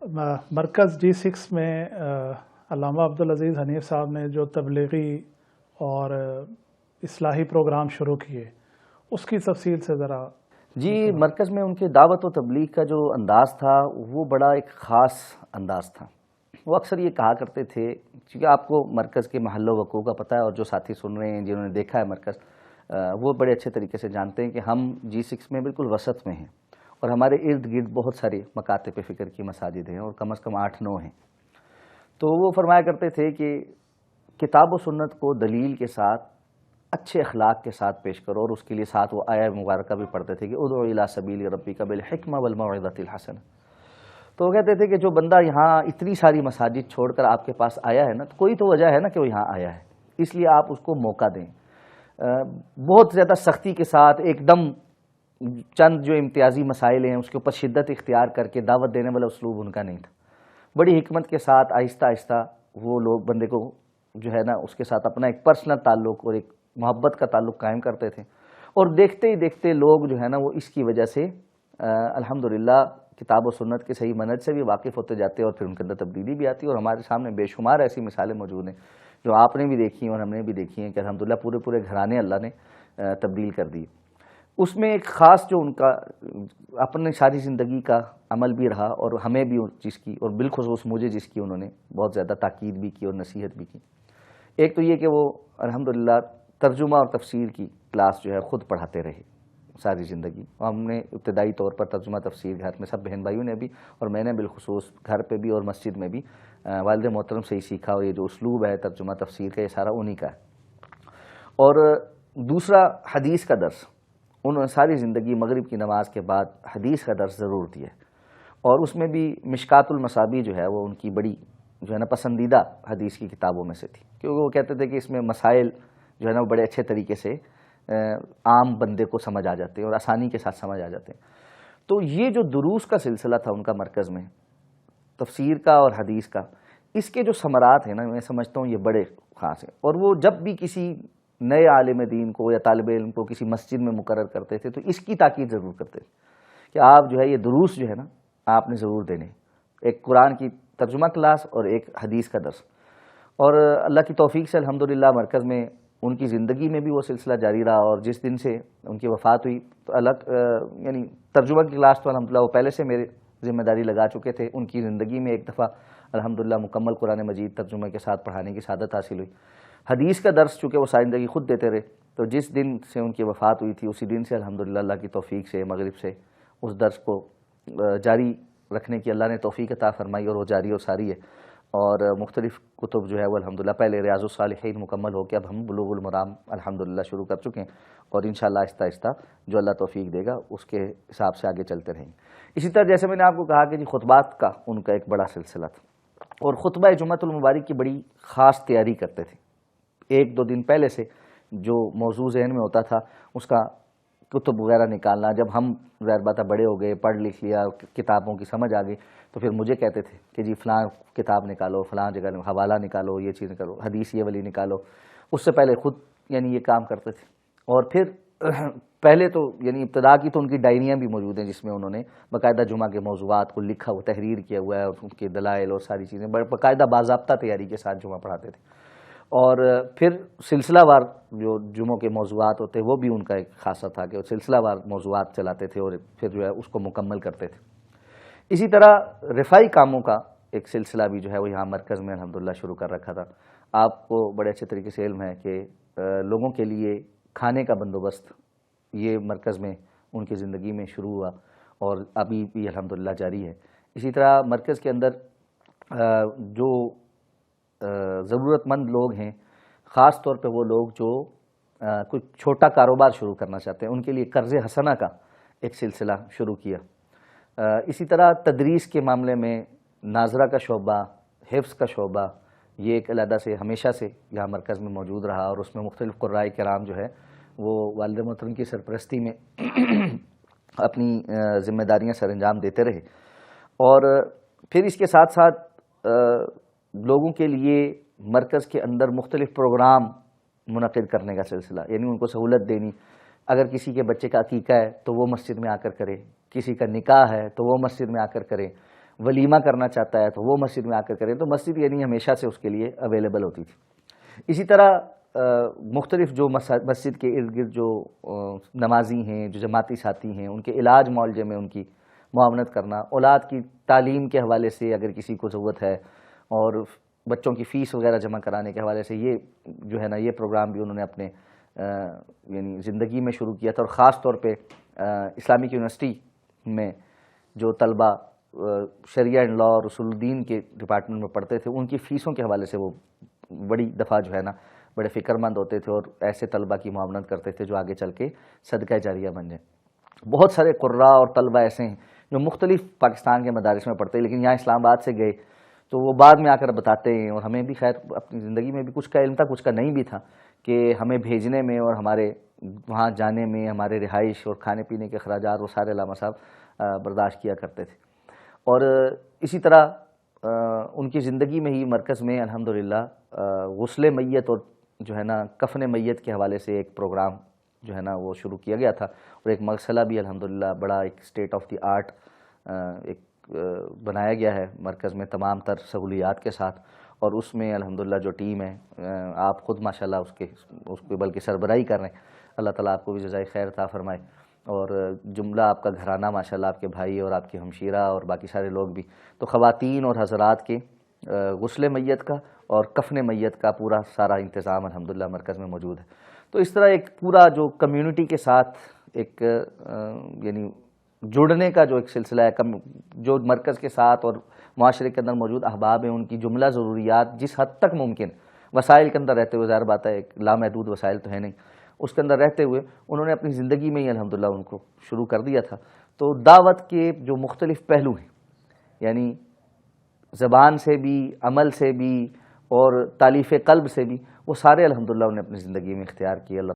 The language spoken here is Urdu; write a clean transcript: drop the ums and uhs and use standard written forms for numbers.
مرکز G6 میں علامہ عبدالعزیز حنیف صاحب نے جو تبلیغی اور اصلاحی پروگرام شروع کیے اس کی تفصیل سے ذرا. جی، مرکز میں ان کے دعوت و تبلیغ کا جو انداز تھا وہ بڑا ایک خاص انداز تھا. وہ اکثر یہ کہا کرتے تھے، کیونکہ آپ کو مرکز کے محل و وقوع کا پتہ ہے، اور جو ساتھی سن رہے ہیں جنہوں نے دیکھا ہے مرکز، وہ بڑے اچھے طریقے سے جانتے ہیں کہ ہم G6 میں بالکل وسط میں ہیں، اور ہمارے ارد گرد بہت سارے مکاتب فکر کی مساجد ہیں، اور کم از کم 8-9 ہیں. تو وہ فرمایا کرتے تھے کہ کتاب و سنت کو دلیل کے ساتھ، اچھے اخلاق کے ساتھ پیش کرو، اور اس کے لیے ساتھ وہ آیہ مبارکہ بھی پڑھتے تھے کہ ادعو الی سبیل ربک بالحکمہ والموعظۃ الحسنہ. تو وہ کہتے تھے کہ جو بندہ یہاں اتنی ساری مساجد چھوڑ کر آپ کے پاس آیا ہے نا، تو کوئی تو وجہ ہے نا کہ وہ یہاں آیا ہے، اس لیے آپ اس کو موقع دیں. بہت زیادہ سختی کے ساتھ ایک دم چند جو امتیازی مسائل ہیں اس کے اوپر شدت اختیار کر کے دعوت دینے والا اسلوب ان کا نہیں تھا. بڑی حکمت کے ساتھ آہستہ آہستہ وہ لوگ بندے کو جو ہے نا اس کے ساتھ اپنا ایک پرسنل تعلق اور ایک محبت کا تعلق قائم کرتے تھے، اور دیکھتے ہی دیکھتے لوگ جو ہے نا وہ اس کی وجہ سے الحمدللہ کتاب و سنت کے صحیح منہج سے بھی واقف ہوتے جاتے ہیں، اور پھر ان کے اندر تبدیلی بھی آتی ہے. اور ہمارے سامنے بے شمار ایسی مثالیں موجود ہیں جو آپ نے بھی دیکھی ہیں اور ہم نے بھی دیکھی ہیں کہ الحمدللہ پورے گھرانے اللہ نے تبدیل کر دی. اس میں ایک خاص جو ان کا اپنے ساری زندگی کا عمل بھی رہا، اور ہمیں بھی جس کی، اور بالخصوص مجھے جس کی انہوں نے بہت زیادہ تاکید بھی کی اور نصیحت بھی کی، ایک تو یہ کہ وہ الحمدللہ ترجمہ اور تفسیر کی کلاس جو ہے خود پڑھاتے رہے ساری زندگی. ہم نے ابتدائی طور پر ترجمہ تفسیر گھر میں سب بہن بھائیوں نے بھی، اور میں نے بالخصوص گھر پہ بھی اور مسجد میں بھی والد محترم سے ہی سیکھا، اور یہ جو اسلوب ہے ترجمہ تفسیر کا یہ سارا انہی کا ہے. اور دوسرا حدیث کا درس، انہوں نے ساری زندگی مغرب کی نماز کے بعد حدیث کا درس ضرور دیا، اور اس میں بھی مشکات المصابیح جو ہے وہ ان کی بڑی جو ہے نا پسندیدہ حدیث کی کتابوں میں سے تھی، کیونکہ وہ کہتے تھے کہ اس میں مسائل جو ہے نا وہ بڑے اچھے طریقے سے عام بندے کو سمجھ آ جاتے ہیں اور آسانی کے ساتھ سمجھ آ جاتے ہیں. تو یہ جو دروس کا سلسلہ تھا ان کا مرکز میں تفسیر کا اور حدیث کا، اس کے جو ثمرات ہیں نا میں سمجھتا ہوں یہ بڑے خاص ہیں. اور وہ جب بھی کسی نئے عالم دین کو یا طالب علم کو کسی مسجد میں مقرر کرتے تھے تو اس کی تاکید ضرور کرتے تھے کہ آپ جو ہے یہ دروس جو ہے نا آپ نے ضرور دینے، ایک قرآن کی ترجمہ کلاس اور ایک حدیث کا درس. اور اللہ کی توفیق سے الحمدللہ مرکز میں ان کی زندگی میں بھی وہ سلسلہ جاری رہا، اور جس دن سے ان کی وفات ہوئی تو یعنی ترجمہ کی کلاس تو الحمدللہ وہ پہلے سے میرے ذمہ داری لگا چکے تھے. ان کی زندگی میں ایک دفعہ الحمدللہ مکمل قرآن مجید ترجمے کے ساتھ پڑھانے کی سعادت حاصل ہوئی. حدیث کا درس چونکہ وہ ساری زندگی خود دیتے رہے، تو جس دن سے ان کی وفات ہوئی تھی اسی دن سے الحمدللہ اللہ کی توفیق سے مغرب سے اس درس کو جاری رکھنے کی اللہ نے توفیق عطا فرمائی، اور وہ جاری اور ساری ہے. اور مختلف کتب جو ہے وہ الحمدللہ پہلے ریاض الصالحین مکمل ہو کے اب ہم بلوغ المرام الحمدللہ شروع کر چکے ہیں، اور انشاءاللہ آہستہ آہستہ جو اللہ توفیق دے گا اس کے حساب سے آگے چلتے رہیں گے. اسی طرح جیسے میں نے آپ کو کہا کہ جی خطبات کا ان کا ایک بڑا سلسلہ تھا، اور خطبہ جمعۃ المبارک کی بڑی خاص تیاری کرتے تھے. 1-2 دن پہلے سے جو موضوع ذہن میں ہوتا تھا اس کا کتب وغیرہ نکالنا. جب ہم ظاہر بات ہے بڑے ہو گئے، پڑھ لکھ لیا، کتابوں کی سمجھ آ گئی، تو پھر مجھے کہتے تھے کہ جی فلاں کتاب نکالو، فلاں جگہ حوالہ نکالو، یہ چیز کرو، حدیث یہ والی نکالو. اس سے پہلے خود یعنی یہ کام کرتے تھے. اور پھر پہلے تو یعنی ابتدا کی تو ان کی ڈائریاں بھی موجود ہیں جس میں انہوں نے باقاعدہ جمعہ کے موضوعات کو لکھا ہوا، تحریر کیا ہوا ہے، اور ان کے دلائل اور ساری چیزیں باقاعدہ باضابطہ تیاری کے ساتھ جمعہ پڑھاتے تھے. اور پھر سلسلہ وار جو جمعوں کے موضوعات ہوتے وہ بھی ان کا ایک خاصہ تھا کہ وہ سلسلہ وار موضوعات چلاتے تھے، اور پھر جو ہے اس کو مکمل کرتے تھے. اسی طرح رفائی کاموں کا ایک سلسلہ بھی جو ہے وہ یہاں مرکز میں الحمدللہ شروع کر رکھا تھا. آپ کو بڑے اچھے طریقے سے علم ہے کہ لوگوں کے لیے کھانے کا بندوبست یہ مرکز میں ان کی زندگی میں شروع ہوا، اور ابھی بھی الحمدللہ جاری ہے. اسی طرح مرکز کے اندر جو ضرورت مند لوگ ہیں، خاص طور پہ وہ لوگ جو کوئی چھوٹا کاروبار شروع کرنا چاہتے ہیں، ان کے لیے قرض حسنہ کا ایک سلسلہ شروع کیا. اسی طرح تدریس کے معاملے میں ناظرہ کا شعبہ، حفظ کا شعبہ، یہ ایک علیحدہ سے ہمیشہ سے یہاں مرکز میں موجود رہا، اور اس میں مختلف قرائے کرام جو ہے وہ والد محترم کی سرپرستی میں اپنی ذمہ داریاں سر انجام دیتے رہے. اور پھر اس کے ساتھ ساتھ لوگوں کے لیے مرکز کے اندر مختلف پروگرام منعقد کرنے کا سلسلہ، یعنی ان کو سہولت دینی. اگر کسی کے بچے کا عقیقہ ہے تو وہ مسجد میں آ کر کرے، کسی کا نکاح ہے تو وہ مسجد میں آ کر کرے، ولیمہ کرنا چاہتا ہے تو وہ مسجد میں آ کر کریں، تو مسجد یعنی ہمیشہ سے اس کے لیے اویلیبل ہوتی تھی۔ اسی طرح مختلف جو مسجد کے ارد گرد جو نمازی ہیں، جو جماعتی ساتھی ہیں، ان کے علاج معالجے میں ان کی معاونت کرنا، اولاد کی تعلیم کے حوالے سے اگر کسی کو ضرورت ہے، اور بچوں کی فیس وغیرہ جمع کرانے کے حوالے سے یہ جو ہے نا یہ پروگرام بھی انہوں نے اپنے یعنی زندگی میں شروع کیا تھا۔ اور خاص طور پہ اسلامک یونیورسٹی میں جو طلبہ شریعہ اینڈ لاء اور اصول الدین کے ڈپارٹمنٹ میں پڑھتے تھے، ان کی فیسوں کے حوالے سے وہ بڑی دفعہ جو ہے نا بڑے فکر مند ہوتے تھے، اور ایسے طلبہ کی معاونت کرتے تھے جو آگے چل کے صدقہ جاریہ بن جائیں۔ بہت سارے قراء اور طلبہ ایسے ہیں جو مختلف پاکستان کے مدارس میں پڑھتے ہیں، لیکن یہاں اسلام آباد سے گئے تو وہ بعد میں آ کر بتاتے ہیں، اور ہمیں بھی خیر اپنی زندگی میں بھی کچھ کا علم تھا، کچھ کا نہیں بھی تھا، کہ ہمیں بھیجنے میں اور ہمارے وہاں جانے میں ہمارے رہائش اور کھانے پینے کے اخراجات وہ سارے علامہ صاحب برداشت کیا کرتے تھے۔ اور اسی طرح ان کی زندگی میں ہی مرکز میں الحمدللہ غسل میت اور جو ہے نا کفن میت کے حوالے سے ایک پروگرام جو ہے نا وہ شروع کیا گیا تھا، اور ایک مغسلہ بھی الحمدللہ بڑا ایک اسٹیٹ آف دی آرٹ ایک بنایا گیا ہے مرکز میں تمام تر سہولیات کے ساتھ، اور اس میں الحمدللہ جو ٹیم ہے آپ خود ماشاءاللہ اس کو بلکہ سربراہی کر رہے ہیں، اللہ تعالیٰ آپ کو بھی جزائے خیر عطا فرمائے، اور جملہ آپ کا گھرانہ ماشاءاللہ آپ کے بھائی اور آپ کی ہمشیرہ اور باقی سارے لوگ بھی، تو خواتین اور حضرات کے غسل میت کا اور کفن میت کا پورا سارا انتظام الحمدللہ مرکز میں موجود ہے۔ تو اس طرح ایک پورا جو کمیونٹی کے ساتھ ایک یعنی جڑنے کا جو ایک سلسلہ ہے، جو مرکز کے ساتھ اور معاشرے کے اندر موجود احباب ہیں، ان کی جملہ ضروریات جس حد تک ممکن وسائل کے اندر رہتے ہوئے، ظاہر بات ہے ایک لامحدود وسائل تو ہے نہیں، اس کے اندر رہتے ہوئے انہوں نے اپنی زندگی میں ہی الحمدللہ ان کو شروع کر دیا تھا۔ تو دعوت کے جو مختلف پہلو ہیں، یعنی زبان سے بھی، عمل سے بھی، اور تالیف قلب سے بھی، وہ سارے الحمدللہ انہوں نے اپنی زندگی میں اختیار کیے۔ اللہ